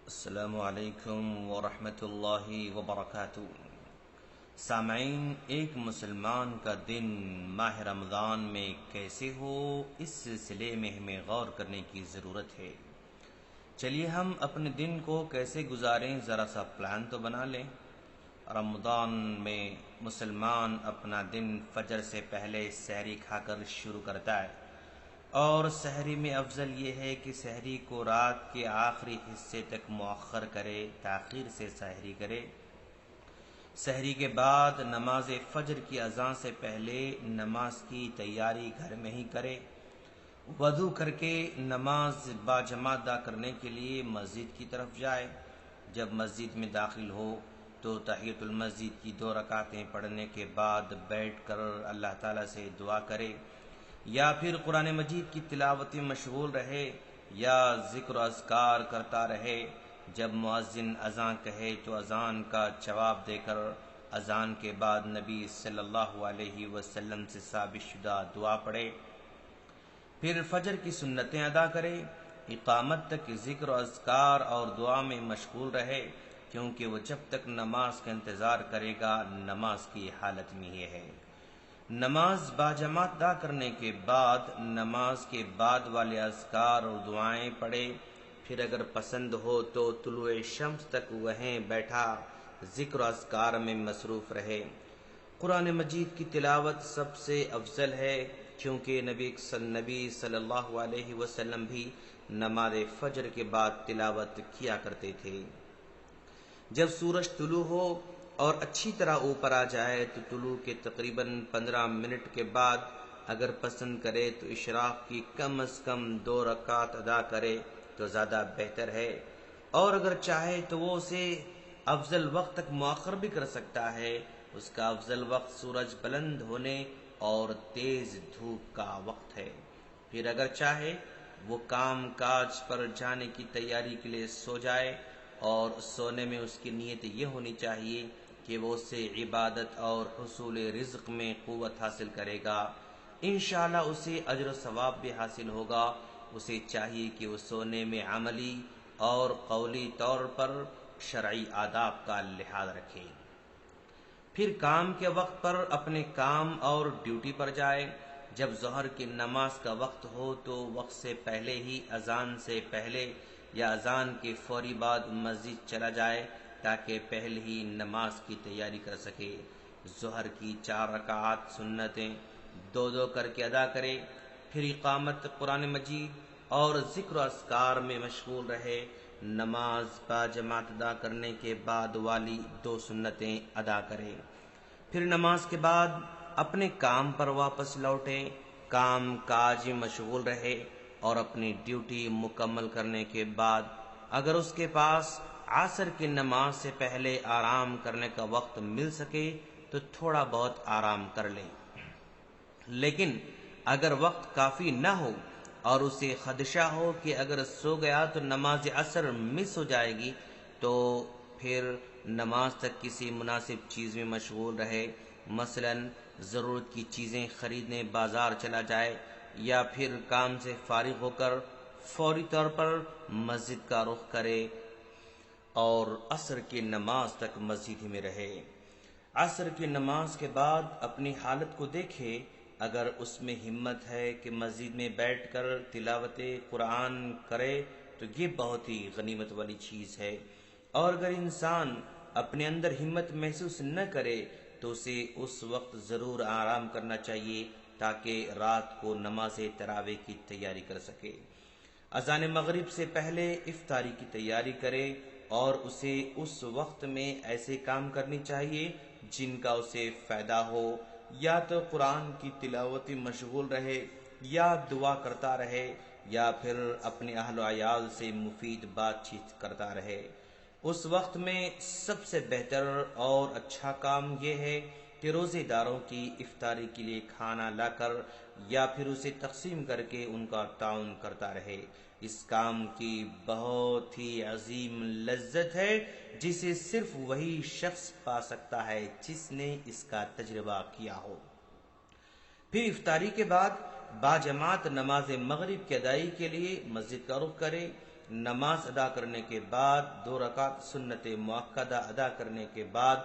السلام علیکم ورحمۃ اللہ وبرکاتہ۔ سامعین، ایک مسلمان کا دن ماہ رمضان میں کیسے ہو، اس سلسلے میں ہمیں غور کرنے کی ضرورت ہے۔ چلیے ہم اپنے دن کو کیسے گزاریں، ذرا سا پلان تو بنا لیں۔ رمضان میں مسلمان اپنا دن فجر سے پہلے سحری کھا کر شروع کرتا ہے، اور سحری میں افضل یہ ہے کہ سحری کو رات کے آخری حصے تک مؤخر کرے، تاخیر سے سحری کرے۔ سحری کے بعد نماز فجر کی اذان سے پہلے نماز کی تیاری گھر میں ہی کرے۔ وضو کر کے نماز باجماعت ادا کرنے کے لیے مسجد کی طرف جائے۔ جب مسجد میں داخل ہو تو تحیۃ المسجد کی 2 رکعتیں پڑھنے کے بعد بیٹھ کر اللہ تعالیٰ سے دعا کرے، یا پھر قرآن مجید کی تلاوت میں مشغول رہے، یا ذکر و اذکار کرتا رہے۔ جب مؤذن اذان کہے تو اذان کا جواب دے کر اذان کے بعد نبی صلی اللہ علیہ وسلم سے ثابت شدہ دعا پڑھے، پھر فجر کی سنتیں ادا کرے۔ اقامت تک ذکر و اذکار اور دعا میں مشغول رہے، کیونکہ وہ جب تک نماز کا انتظار کرے گا نماز کی حالت میں ہی ہے۔ نماز باجماعت ادا کرنے کے بعد نماز کے بعد والے اذکار اور دعائیں پڑھے، پھر اگر پسند ہو تو طلوع شمس تک وہیں بیٹھا ذکر و اذکار میں مصروف رہے۔ قرآن مجید کی تلاوت سب سے افضل ہے، کیونکہ نبی صلی اللہ علیہ وسلم بھی نماز فجر کے بعد تلاوت کیا کرتے تھے۔ جب سورج طلوع ہو اور اچھی طرح اوپر آ جائے تو طلوع کے تقریباً 15 منٹ کے بعد اگر پسند کرے تو اشراق کی کم از کم 2 رکعت ادا کرے تو زیادہ بہتر ہے، اور اگر چاہے تو وہ اسے افضل وقت تک مؤخر بھی کر سکتا ہے۔ اس کا افضل وقت سورج بلند ہونے اور تیز دھوپ کا وقت ہے۔ پھر اگر چاہے وہ کام کاج پر جانے کی تیاری کے لیے سو جائے، اور سونے میں اس کی نیت یہ ہونی چاہیے کہ وہ اس سے عبادت اور حصول رزق میں قوت حاصل کرے گا۔ انشاءاللہ اسے اجر و ثواب بھی حاصل ہوگا۔ اسے چاہیے کہ وہ سونے میں عملی اور قولی طور پر شرعی آداب کا لحاظ رکھے۔ پھر کام کے وقت پر اپنے کام اور ڈیوٹی پر جائے۔ جب ظہر کی نماز کا وقت ہو تو وقت سے پہلے ہی اذان سے پہلے یا اذان کے فوری بعد مسجد چلا جائے، تاکہ پہلے ہی نماز کی تیاری کر سکے۔ ظہر کی 4 رکعات سنتیں 2 کر کے ادا کرے، پھر اقامت قرآن مجید اور ذکر و اذکار میں مشغول رہے۔ نماز باجماعت ادا کرنے کے بعد والی 2 سنتیں ادا کرے، پھر نماز کے بعد اپنے کام پر واپس لوٹے، کام کاج میں مشغول رہے، اور اپنی ڈیوٹی مکمل کرنے کے بعد اگر اس کے پاس عصر کی نماز سے پہلے آرام کرنے کا وقت مل سکے تو تھوڑا بہت آرام کر لے۔ لیکن اگر وقت کافی نہ ہو اور اسے خدشہ ہو کہ اگر سو گیا تو نماز عصر مس ہو جائے گی، تو پھر نماز تک کسی مناسب چیز میں مشغول رہے، مثلا ضرورت کی چیزیں خریدنے بازار چلا جائے، یا پھر کام سے فارغ ہو کر فوری طور پر مسجد کا رخ کرے اور عصر کی نماز تک مسجد ہی میں رہے۔ عصر کی نماز کے بعد اپنی حالت کو دیکھے، اگر اس میں ہمت ہے کہ مسجد میں بیٹھ کر تلاوت قرآن کرے تو یہ بہت ہی غنیمت والی چیز ہے، اور اگر انسان اپنے اندر ہمت محسوس نہ کرے تو اسے اس وقت ضرور آرام کرنا چاہیے، تاکہ رات کو نماز تراویح کی تیاری کر سکے۔ اذان مغرب سے پہلے افطاری کی تیاری کرے، اور اسے اس وقت میں ایسے کام کرنی چاہیے جن کا اسے فائدہ ہو، یا تو قرآن کی تلاوت میں مشغول رہے، یا دعا کرتا رہے، یا پھر اپنے اہل و عیال سے مفید بات چیت کرتا رہے۔ اس وقت میں سب سے بہتر اور اچھا کام یہ ہے کہ روزے داروں کی افطاری کے لیے کھانا لا کر یا پھر اسے تقسیم کر کے ان کا تعاون کرتا رہے۔ اس کام کی بہت ہی عظیم لذت ہے، جسے صرف وہی شخص پا سکتا ہے جس نے اس کا تجربہ کیا ہو۔ پھر افطاری کے بعد باجماعت نماز مغرب کی ادائیگی کے لیے مسجد کا رخ کرے، نماز ادا کرنے کے بعد 2 رکعت سنت مؤکدہ ادا کرنے کے بعد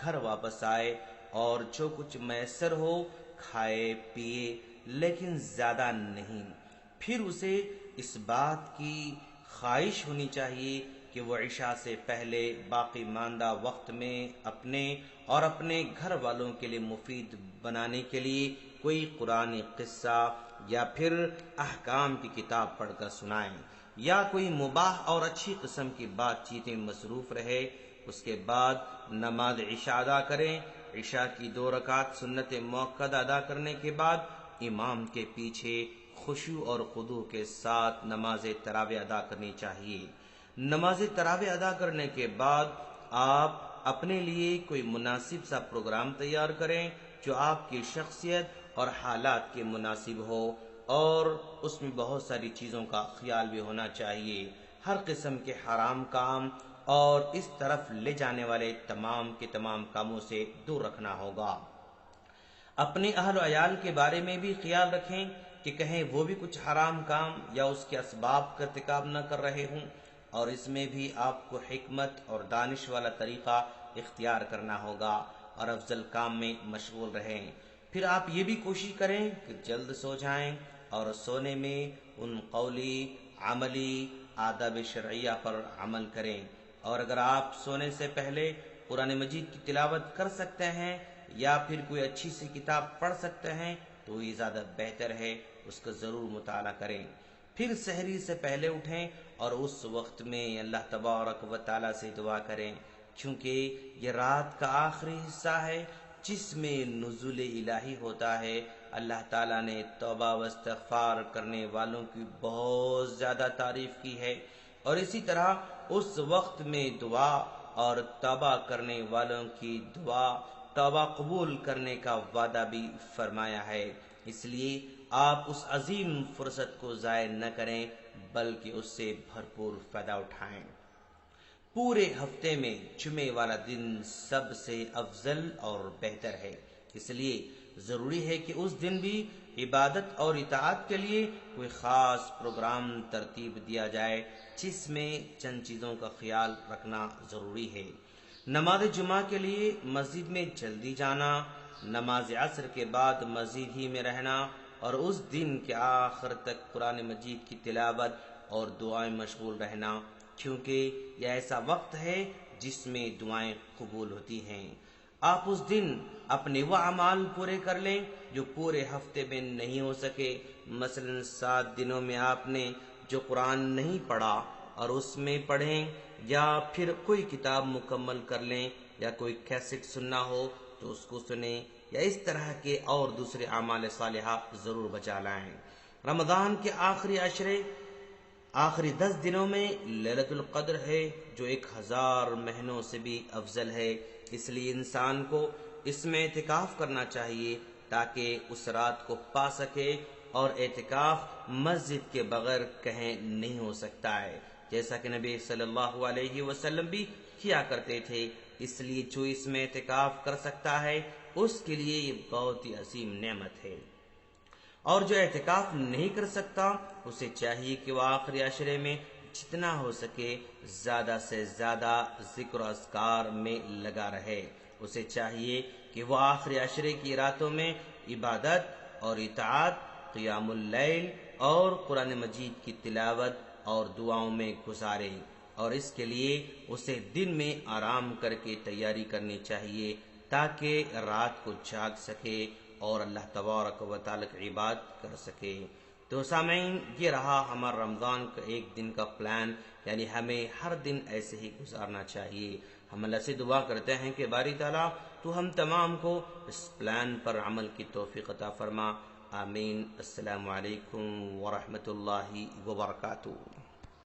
گھر واپس آئے اور جو کچھ میسر ہو کھائے پیے، لیکن زیادہ نہیں۔ پھر اسے اس بات کی خواہش ہونی چاہیے کہ وہ عشاء سے پہلے باقی ماندہ وقت میں اپنے اور اپنے گھر والوں کے لیے مفید بنانے کے لیے کوئی قرآنی قصہ یا پھر احکام کی کتاب پڑھ کر سنائیں، یا کوئی مباح اور اچھی قسم کی بات چیتیں مصروف رہے۔ اس کے بعد نماز عشاء ادا کریں۔ عشاء کی 2 رکعت سنت مؤکدہ ادا کرنے کے بعد امام کے پیچھے خشوع اور خضوع کے ساتھ نماز تراویح ادا کرنی چاہیے۔ نماز تراویح ادا کرنے کے بعد آپ اپنے لیے کوئی مناسب سا پروگرام تیار کریں جو آپ کی شخصیت اور حالات کے مناسب ہو، اور اس میں بہت ساری چیزوں کا خیال بھی ہونا چاہیے۔ ہر قسم کے حرام کام اور اس طرف لے جانے والے تمام کے تمام کاموں سے دور رکھنا ہوگا۔ اپنے اہل و عیال کے بارے میں بھی خیال رکھیں کہ کہیں وہ بھی کچھ حرام کام یا اس کے اسباب کا ارتکاب نہ کر رہے ہوں، اور اس میں بھی آپ کو حکمت اور دانش والا طریقہ اختیار کرنا ہوگا اور افضل کام میں مشغول رہیں۔ پھر آپ یہ بھی کوشش کریں کہ جلد سو جائیں اور سونے میں ان قولی عملی آداب شرعیہ پر عمل کریں، اور اگر آپ سونے سے پہلے قرآن مجید کی تلاوت کر سکتے ہیں یا پھر کوئی اچھی سی کتاب پڑھ سکتے ہیں تو یہ زیادہ بہتر ہے، اس کا ضرور مطالعہ کریں۔ پھر سحری سے پہلے اٹھیں اور اس وقت میں اللہ تبارک و تعالیٰ سے دعا کریں، کیونکہ یہ رات کا آخری حصہ ہے جس میں نزول الہی ہوتا ہے۔ اللہ تعالیٰ نے توبہ و استغفار کرنے والوں کی بہت زیادہ تعریف کی ہے، اور اسی طرح اس وقت میں دعا اور توبہ کرنے والوں کی دعا توبہ قبول کرنے کا وعدہ بھی فرمایا ہے۔ اس لیے آپ اس عظیم فرصت کو ضائع نہ کریں بلکہ اس سے بھرپور فائدہ اٹھائیں۔ پورے ہفتے میں جمعے والا دن سب سے افضل اور بہتر ہے، اس لیے ضروری ہے کہ اس دن بھی عبادت اور اطاعت کے لیے کوئی خاص پروگرام ترتیب دیا جائے، جس میں چند چیزوں کا خیال رکھنا ضروری ہے۔ نماز جمعہ کے لیے مسجد میں جلدی جانا، نماز عصر کے بعد مسجد ہی میں رہنا، اور اس دن کے آخر تک قرآن مجید کی تلاوت اور دعائیں مشغول رہنا، کیونکہ یہ ایسا وقت ہے جس میں دعائیں قبول ہوتی ہیں۔ آپ اس دن اپنے وہ اعمال پورے کر لیں جو پورے ہفتے میں نہیں ہو سکے۔ مثلا 7 دنوں میں آپ نے جو قرآن نہیں پڑھا اور اس میں پڑھیں، یا پھر کوئی کتاب مکمل کر لیں، یا کوئی کیسٹ سننا ہو تو اس کو سنیں، یا اس طرح کے اور دوسرے اعمال صالحہ ضرور بچا لائیں۔ رمضان کے آخری 10 دنوں میں لیلۃ القدر ہے جو 1000 مہینوں سے بھی افضل ہے، اس لیے انسان کو اس میں اعتکاف کرنا چاہیے تاکہ اس رات کو پا سکے، اور اعتکاف مسجد کے بغیر کہیں نہیں ہو سکتا ہے، جیسا کہ نبی صلی اللہ علیہ وسلم بھی کیا کرتے تھے۔ اس لیے جو اس میں اعتکاف کر سکتا ہے اس کے لیے یہ بہت ہی عظیم نعمت ہے، اور جو اعتکاف نہیں کر سکتا اسے چاہیے کہ وہ آخری عشرے میں جتنا ہو سکے زیادہ سے زیادہ ذکر و اذکار میں لگا رہے۔ اسے چاہیے کہ وہ آخری عشرے کی راتوں میں عبادت اور اطاعت، قیام اللیل اور قرآن مجید کی تلاوت اور دعاؤں میں گزارے، اور اس کے لیے اسے دن میں آرام کر کے تیاری کرنی چاہیے تاکہ رات کو جاگ سکے اور اللہ تبارک و تعالی کی عبادت کر سکے۔ تو سامعین، یہ رہا ہمارا رمضان کا ایک دن کا پلان، یعنی ہمیں ہر دن ایسے ہی گزارنا چاہیے۔ ہم اللہ سے دعا کرتے ہیں کہ باری تعالیٰ تو ہم تمام کو اس پلان پر عمل کی توفیق عطا فرما۔ آمین۔ السلام علیکم ورحمۃ اللہ وبرکاتہ۔